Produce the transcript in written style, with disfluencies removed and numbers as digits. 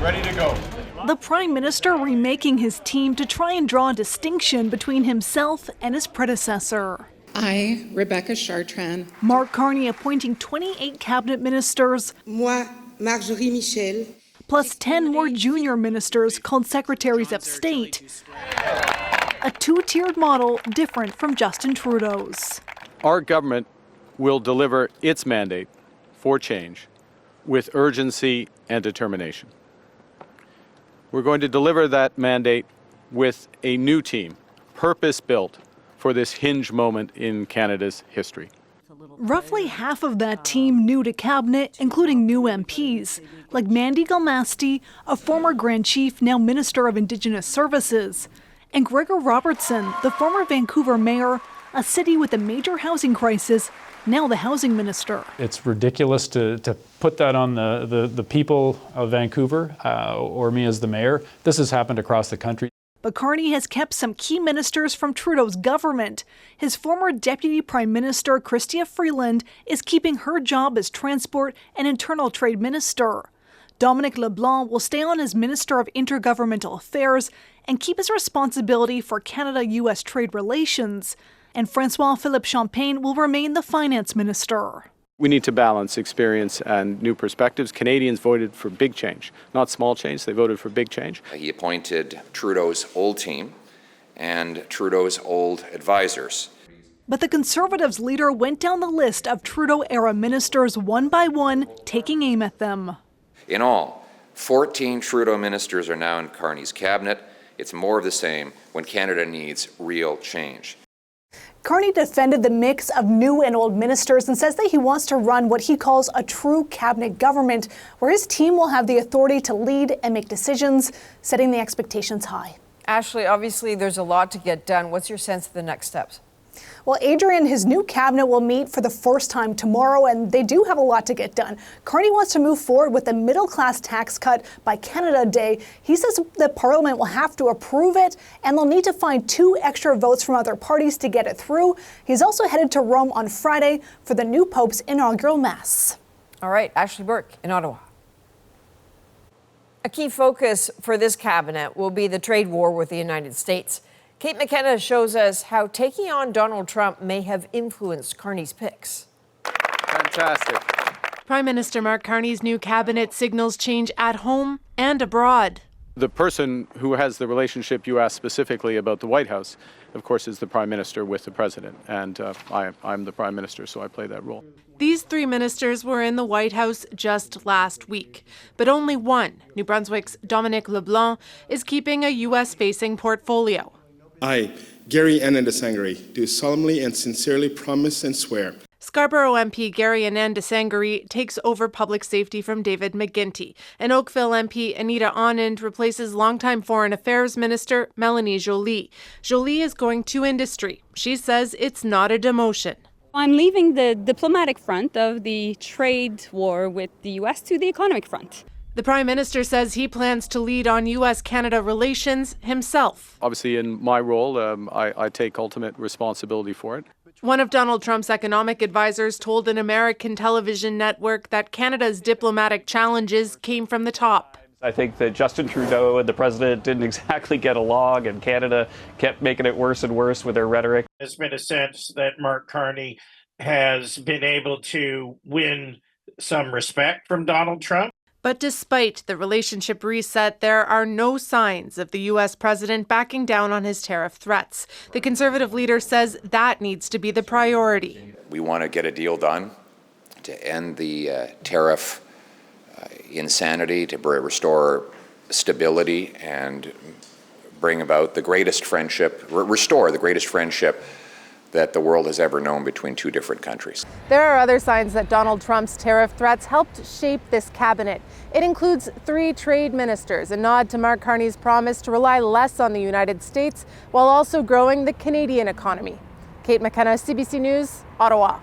Ready to go. The Prime Minister remaking his team to try and draw a distinction between himself and his predecessor. I, Rebecca Chartrand. Mark Carney appointing 28 cabinet ministers. Moi, Marjorie Michel. Plus 10 more junior ministers called secretaries of state. A two-tiered model different from Justin Trudeau's. Our government will deliver its mandate for change with urgency and determination. We're going to deliver that mandate with a new team, purpose-built for this hinge moment in Canada's history. Roughly half of that team new to cabinet, including new MPs, like Mandy Galmasti, a former Grand Chief, now Minister of Indigenous Services, and Gregor Robertson, the former Vancouver mayor, a city with a major housing crisis, now the housing minister. It's ridiculous to put that on the people of Vancouver or me as the mayor. This has happened across the country. But Carney has kept some key ministers from Trudeau's government. His former Deputy Prime Minister, Chrystia Freeland, is keeping her job as Transport and Internal Trade Minister. Dominic Leblanc will stay on as Minister of Intergovernmental Affairs and keep his responsibility for Canada-U.S. trade relations. And François-Philippe Champagne will remain the Finance Minister. We need to balance experience and new perspectives. Canadians voted for big change, not small change. They voted for big change. He appointed Trudeau's old team and Trudeau's old advisors. But the Conservatives' leader went down the list of Trudeau-era ministers one by one, taking aim at them. In all, 14 Trudeau ministers are now in Carney's cabinet. It's more of the same when Canada needs real change. Carney defended the mix of new and old ministers and says that he wants to run what he calls a true cabinet government, where his team will have the authority to lead and make decisions, setting the expectations high. Ashley, obviously there's a lot to get done. What's your sense of the next steps? Well, Adrienne, his new cabinet will meet for the first time tomorrow, and they do have a lot to get done. Carney wants to move forward with a middle-class tax cut by Canada Day. He says that Parliament will have to approve it, and they'll need to find 2 extra votes from other parties to get it through. He's also headed to Rome on Friday for the new Pope's inaugural Mass. All right, Ashley Burke in Ottawa. A key focus for this cabinet will be the trade war with the United States. Kate McKenna shows us how taking on Donald Trump may have influenced Carney's picks. Fantastic. Prime Minister Mark Carney's new cabinet signals change at home and abroad. The person who has the relationship you asked specifically about the White House, of course, is the Prime Minister with the President. And I'm the Prime Minister, so I play that role. These 3 ministers were in the White House just last week. But only one, New Brunswick's Dominic Leblanc, is keeping a U.S.-facing portfolio. I, Gary Anand, do solemnly and sincerely promise and swear. Scarborough MP Gary Anand takes over public safety from David McGuinty, and Oakville MP Anita Anand replaces longtime Foreign Affairs Minister Melanie Joly. Joly is going to industry. She says it's not a demotion. I'm leaving the diplomatic front of the trade war with the U.S. to the economic front. The Prime Minister says he plans to lead on U.S. Canada relations himself. Obviously, in my role, I take ultimate responsibility for it. One of Donald Trump's economic advisors told an American television network that Canada's diplomatic challenges came from the top. I think that Justin Trudeau and the president didn't exactly get along, and Canada kept making it worse and worse with their rhetoric. There's been a sense that Mark Carney has been able to win some respect from Donald Trump. But despite the relationship reset, there are no signs of the U.S. president backing down on his tariff threats. The Conservative leader says that needs to be the priority. We want to get a deal done to end the tariff insanity, to restore stability and bring about the greatest friendship, restore the greatest friendship that the world has ever known between 2 different countries. There are other signs that Donald Trump's tariff threats helped shape this cabinet. It includes 3 trade ministers, a nod to Mark Carney's promise to rely less on the United States while also growing the Canadian economy. Kate McKenna, CBC News, Ottawa.